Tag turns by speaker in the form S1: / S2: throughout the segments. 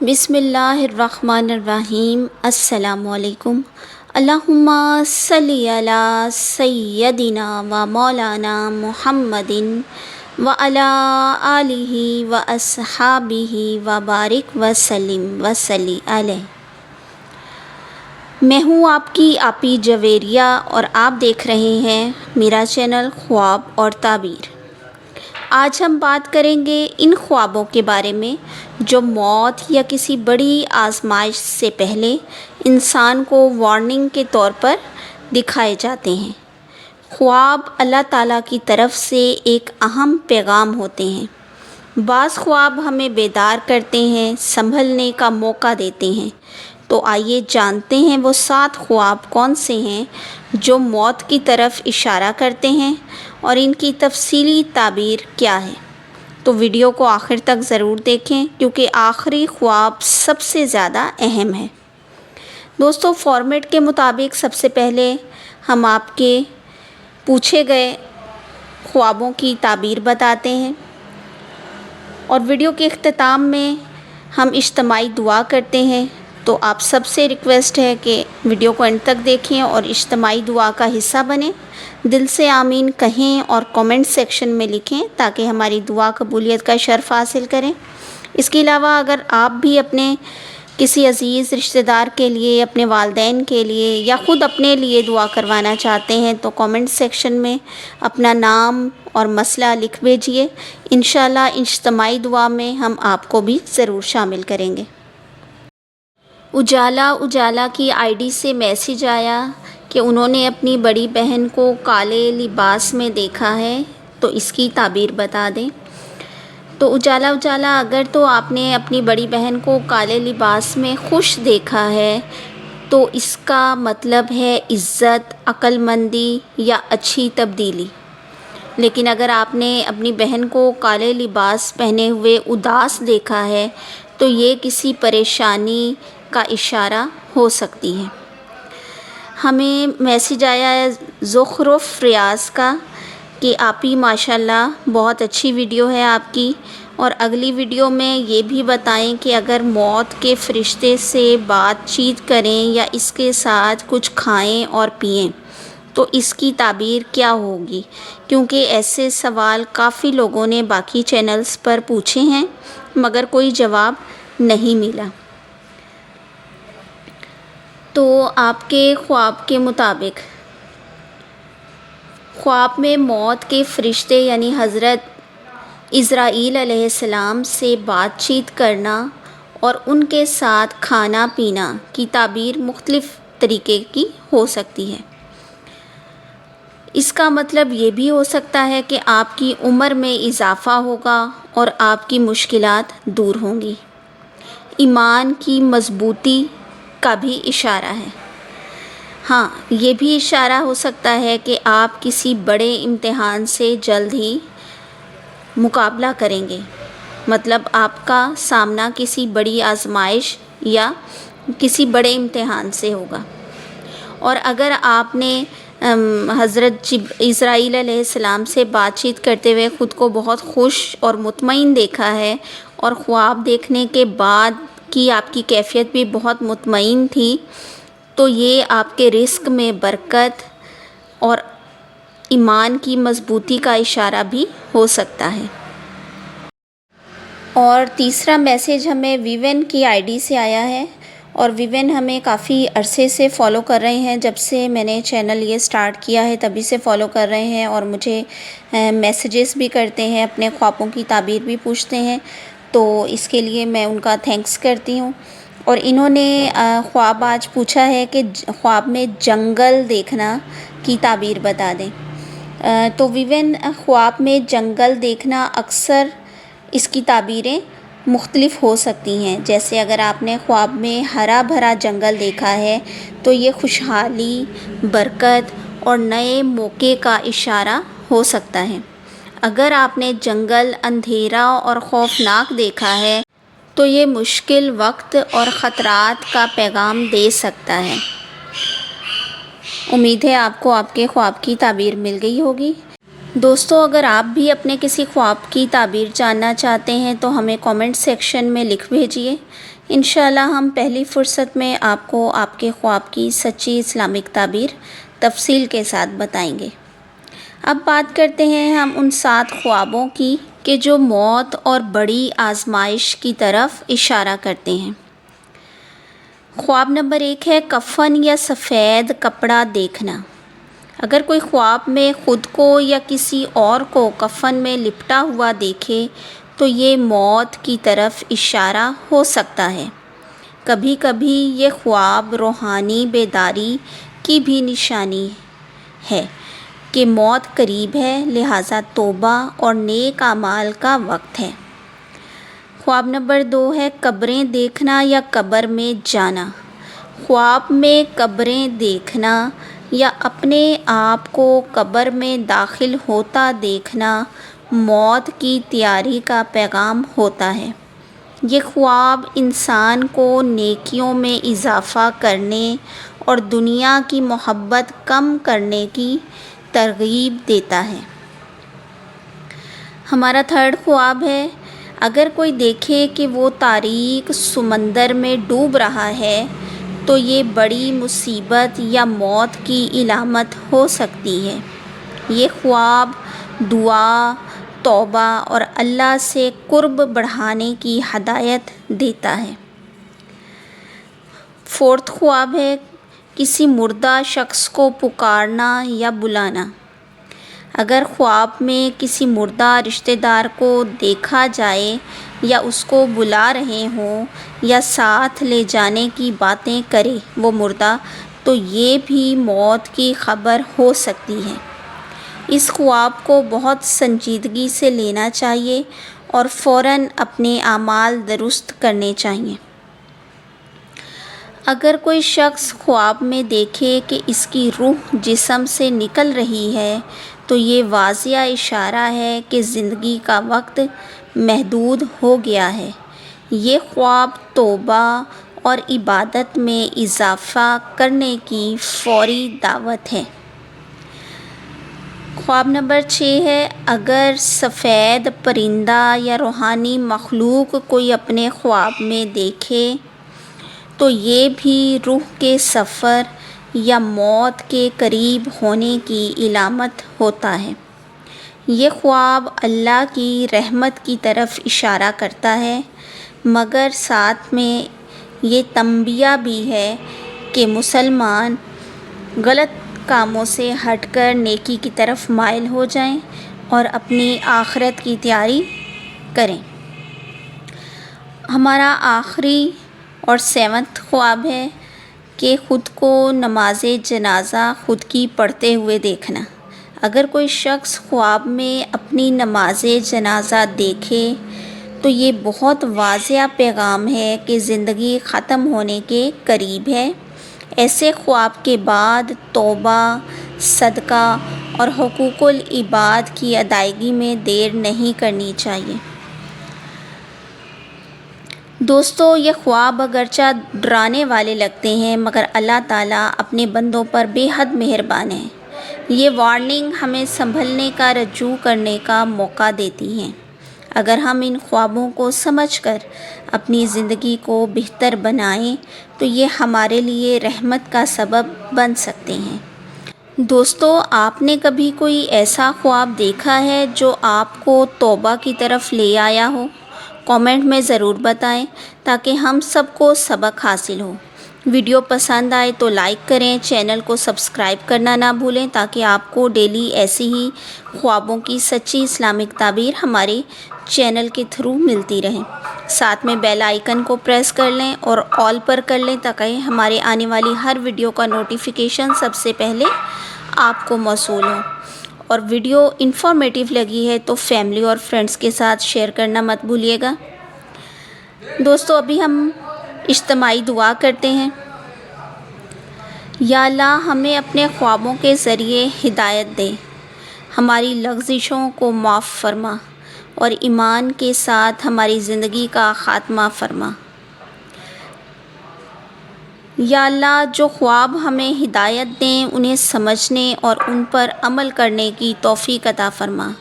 S1: بسم اللہ الرحمن الرحیم۔ السلام علیکم۔ اللہم صلی علی سیدنا و مولانا محمد و علی آلہ و اصحابہ و بارک وسلم وصلی علیہ۔ میں ہوں آپ کی آپی جویریہ اور آپ دیکھ رہے ہیں میرا چینل خواب اور تعبیر۔ آج ہم بات کریں گے ان خوابوں کے بارے میں جو موت یا کسی بڑی آزمائش سے پہلے انسان کو وارننگ کے طور پر دکھائے جاتے ہیں۔ خواب اللہ تعالیٰ کی طرف سے ایک اہم پیغام ہوتے ہیں۔ بعض خواب ہمیں بیدار کرتے ہیں، سنبھلنے کا موقع دیتے ہیں۔ تو آئیے جانتے ہیں وہ 7 خواب کون سے ہیں جو موت کی طرف اشارہ کرتے ہیں اور ان کی تفصیلی تعبیر کیا ہے۔ تو ویڈیو کو آخر تک ضرور دیکھیں کیونکہ آخری خواب سب سے زیادہ اہم ہے۔ دوستو، فارمیٹ کے مطابق سب سے پہلے ہم آپ کے پوچھے گئے خوابوں کی تعبیر بتاتے ہیں اور ویڈیو کے اختتام میں ہم اجتماعی دعا کرتے ہیں۔ تو آپ سب سے ریکویسٹ ہے کہ ویڈیو کو اینڈ تک دیکھیں اور اجتماعی دعا کا حصہ بنیں۔ دل سے آمین کہیں اور کومنٹ سیکشن میں لکھیں تاکہ ہماری دعا قبولیت کا شرف حاصل کریں۔ اس کے علاوہ اگر آپ بھی اپنے کسی عزیز رشتہ دار کے لیے، اپنے والدین کے لیے یا خود اپنے لیے دعا کروانا چاہتے ہیں تو کومنٹ سیکشن میں اپنا نام اور مسئلہ لکھ بھیجیے۔ انشاءاللہ اجتماعی دعا میں ہم آپ کو بھی ضرور شامل کریں گے۔ اجالا کی آئی ڈی سے میسیج آیا کہ انہوں نے اپنی بڑی بہن کو کالے لباس میں دیکھا ہے، تو اس کی تعبیر بتا دیں۔ تو اجالا اگر تو آپ نے اپنی بڑی بہن کو کالے لباس میں خوش دیکھا ہے تو اس کا مطلب ہے عزت، عقل مندی یا اچھی تبدیلی۔ لیکن اگر آپ نے اپنی بہن کو کالے لباس پہنے ہوئے اداس دیکھا ہے تو یہ کسی پریشانی کا اشارہ ہو سکتی ہے۔ ہمیں میسیج آیا ہے زخرف ریاض کا کہ آپ ہی ماشاءاللہ بہت اچھی ویڈیو ہے آپ کی، اور اگلی ویڈیو میں یہ بھی بتائیں کہ اگر موت کے فرشتے سے بات چیت کریں یا اس کے ساتھ کچھ کھائیں اور پئیں تو اس کی تعبیر کیا ہوگی، کیونکہ ایسے سوال کافی لوگوں نے باقی چینلز پر پوچھے ہیں مگر کوئی جواب نہیں ملا۔ تو آپ کے خواب کے مطابق خواب میں موت کے فرشتے یعنی حضرت عزرائیل علیہ السلام سے بات چیت کرنا اور ان کے ساتھ کھانا پینا کی تعبیر مختلف طریقے کی ہو سکتی ہے۔ اس کا مطلب یہ بھی ہو سکتا ہے کہ آپ کی عمر میں اضافہ ہوگا اور آپ کی مشکلات دور ہوں گی۔ ایمان کی مضبوطی کا بھی اشارہ ہے۔ ہاں، یہ بھی اشارہ ہو سکتا ہے کہ آپ کسی بڑے امتحان سے جلد ہی مقابلہ کریں گے، مطلب آپ کا سامنا کسی بڑی آزمائش یا کسی بڑے امتحان سے ہوگا۔ اور اگر آپ نے حضرت عزرائیل علیہ السلام سے بات چیت کرتے ہوئے خود کو بہت خوش اور مطمئن دیکھا ہے اور خواب دیکھنے کے بعد کی آپ کی کیفیت بھی بہت مطمئن تھی، تو یہ آپ کے رزق میں برکت اور ایمان کی مضبوطی کا اشارہ بھی ہو سکتا ہے۔ اور تیسرا میسیج ہمیں ویوین کی آئی ڈی سے آیا ہے، اور ویوین ہمیں کافی عرصے سے فالو کر رہے ہیں۔ جب سے میں نے چینل یہ سٹارٹ کیا ہے تبھی سے فالو کر رہے ہیں اور مجھے میسیجز بھی کرتے ہیں، اپنے خوابوں کی تعبیر بھی پوچھتے ہیں، تو اس کے لیے میں ان کا تھینکس کرتی ہوں۔ اور انہوں نے خواب آج پوچھا ہے کہ خواب میں جنگل دیکھنا کی تعبیر بتا دیں۔ تو ویوین، خواب میں جنگل دیکھنا اکثر اس کی تعبیریں مختلف ہو سکتی ہیں۔ جیسے اگر آپ نے خواب میں ہرا بھرا جنگل دیکھا ہے تو یہ خوشحالی، برکت اور نئے موقع کا اشارہ ہو سکتا ہے۔ اگر آپ نے جنگل اندھیرا اور خوفناک دیکھا ہے تو یہ مشکل وقت اور خطرات کا پیغام دے سکتا ہے۔ امید ہے آپ کو آپ کے خواب کی تعبیر مل گئی ہوگی۔ دوستو اگر آپ بھی اپنے کسی خواب کی تعبیر جاننا چاہتے ہیں تو ہمیں کامنٹ سیکشن میں لکھ بھیجیے۔ انشاءاللہ ہم پہلی فرصت میں آپ کو آپ کے خواب کی سچی اسلامک تعبیر تفصیل کے ساتھ بتائیں گے۔ اب بات کرتے ہیں ہم ان 7 خوابوں کی کہ جو موت اور بڑی آزمائش کی طرف اشارہ کرتے ہیں۔ خواب نمبر 1 ہے کفن یا سفید کپڑا دیکھنا۔ اگر کوئی خواب میں خود کو یا کسی اور کو کفن میں لپٹا ہوا دیکھے تو یہ موت کی طرف اشارہ ہو سکتا ہے۔ کبھی کبھی یہ خواب روحانی بیداری کی بھی نشانی ہے کہ موت قریب ہے، لہٰذا توبہ اور نیک اعمال کا وقت ہے۔ خواب نمبر 2 ہے قبریں دیکھنا یا قبر میں جانا۔ خواب میں قبریں دیکھنا یا اپنے آپ کو قبر میں داخل ہوتا دیکھنا موت کی تیاری کا پیغام ہوتا ہے۔ یہ خواب انسان کو نیکیوں میں اضافہ کرنے اور دنیا کی محبت کم کرنے کی ترغیب دیتا ہے۔ ہمارا 3rd خواب ہے اگر کوئی دیکھے کہ وہ تاریک سمندر میں ڈوب رہا ہے تو یہ بڑی مصیبت یا موت کی علامت ہو سکتی ہے۔ یہ خواب دعا، توبہ اور اللہ سے قرب بڑھانے کی ہدایت دیتا ہے۔ 4th خواب ہے کسی مردہ شخص کو پکارنا یا بلانا۔ اگر خواب میں کسی مردہ رشتہ دار کو دیکھا جائے یا اس کو بلا رہے ہوں یا ساتھ لے جانے کی باتیں کرے وہ مردہ، تو یہ بھی موت کی خبر ہو سکتی ہے۔ اس خواب کو بہت سنجیدگی سے لینا چاہیے اور فوراً اپنے اعمال درست کرنے چاہیے۔ اگر کوئی شخص خواب میں دیکھے کہ اس کی روح جسم سے نکل رہی ہے تو یہ واضح اشارہ ہے کہ زندگی کا وقت محدود ہو گیا ہے۔ یہ خواب توبہ اور عبادت میں اضافہ کرنے کی فوری دعوت ہے۔ خواب نمبر 6 ہے اگر سفید پرندہ یا روحانی مخلوق کوئی اپنے خواب میں دیکھے تو یہ بھی روح کے سفر یا موت کے قریب ہونے کی علامت ہوتا ہے۔ یہ خواب اللہ کی رحمت کی طرف اشارہ کرتا ہے، مگر ساتھ میں یہ تنبیہ بھی ہے کہ مسلمان غلط کاموں سے ہٹ کر نیکی کی طرف مائل ہو جائیں اور اپنی آخرت کی تیاری کریں۔ ہمارا آخری اور 7واں خواب ہے کہ خود کو نماز جنازہ خود کی پڑھتے ہوئے دیکھنا۔ اگر کوئی شخص خواب میں اپنی نماز جنازہ دیکھے تو یہ بہت واضح پیغام ہے کہ زندگی ختم ہونے کے قریب ہے۔ ایسے خواب کے بعد توبہ، صدقہ اور حقوق العباد کی ادائیگی میں دیر نہیں کرنی چاہیے۔ دوستو یہ خواب اگرچہ ڈرانے والے لگتے ہیں مگر اللہ تعالیٰ اپنے بندوں پر بے حد مہربان ہے۔ یہ وارننگ ہمیں سنبھلنے کا رجوع کرنے کا موقع دیتی ہیں۔ اگر ہم ان خوابوں کو سمجھ کر اپنی زندگی کو بہتر بنائیں تو یہ ہمارے لیے رحمت کا سبب بن سکتے ہیں۔ دوستو آپ نے کبھی کوئی ایسا خواب دیکھا ہے جو آپ کو توبہ کی طرف لے آیا ہو؟ کامنٹ میں ضرور بتائیں تاکہ ہم سب کو سبق حاصل ہو۔ ویڈیو پسند آئے تو لائک کریں، چینل کو سبسکرائب کرنا نہ بھولیں تاکہ آپ کو ڈیلی ایسی ہی خوابوں کی سچی اسلامک تعبیر ہمارے چینل کے تھرو ملتی رہیں۔ ساتھ میں بیل آئیکن کو پریس کر لیں اور آل پر کر لیں تاکہ ہمارے آنے والی ہر ویڈیو کا نوٹیفیکیشن سب سے پہلے آپ کو موصول ہو۔ اور ویڈیو انفارمیٹیو لگی ہے تو فیملی اور فرینڈس کے ساتھ شیئر کرنا مت بھولیے گا۔ دوستو ابھی ہم اجتماعی دعا کرتے ہیں۔ یا اللہ ہمیں اپنے خوابوں کے ذریعے ہدایت دے، ہماری لغزشوں کو معاف فرما اور ایمان کے ساتھ ہماری زندگی کا خاتمہ فرما۔ یا اللہ جو خواب ہمیں ہدایت دیں انہیں سمجھنے اور ان پر عمل کرنے کی توفیق عطا فرما۔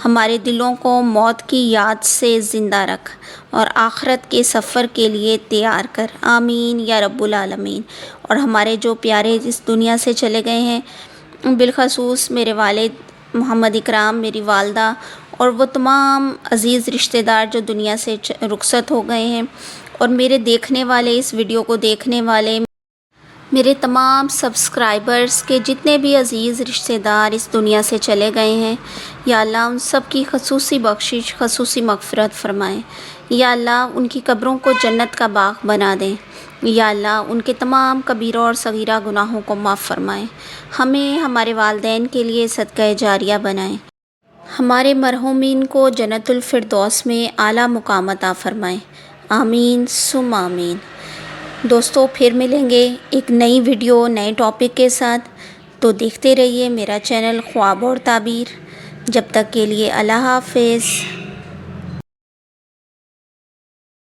S1: ہمارے دلوں کو موت کی یاد سے زندہ رکھ اور آخرت کے سفر کے لیے تیار کر، آمین یا رب العالمین۔ اور ہمارے جو پیارے اس دنیا سے چلے گئے ہیں، بالخصوص میرے والد محمد اکرام، میری والدہ اور وہ تمام عزیز رشتہ دار جو دنیا سے رخصت ہو گئے ہیں، اور میرے دیکھنے والے، اس ویڈیو کو دیکھنے والے میرے تمام سبسکرائبرز کے جتنے بھی عزیز رشتہ دار اس دنیا سے چلے گئے ہیں، یا اللہ ان سب کی خصوصی بخشش، خصوصی مغفرت فرمائیں۔ یا اللہ ان کی قبروں کو جنت کا باغ بنا دیں۔ یا اللہ ان کے تمام کبیرہ اور صغیرہ گناہوں کو معاف فرمائیں۔ ہمیں ہمارے والدین کے لیے صدقہ جاریہ بنائیں۔ ہمارے مرحومین کو جنت الفردوس میں اعلیٰ مقام عطا فرمائیں، آمین ثم آمین۔ دوستو پھر ملیں گے ایک نئی ویڈیو، نئے ٹاپک کے ساتھ، تو دیکھتے رہیے میرا چینل خواب اور تعبیر۔ جب تک کے لیے اللہ حافظ۔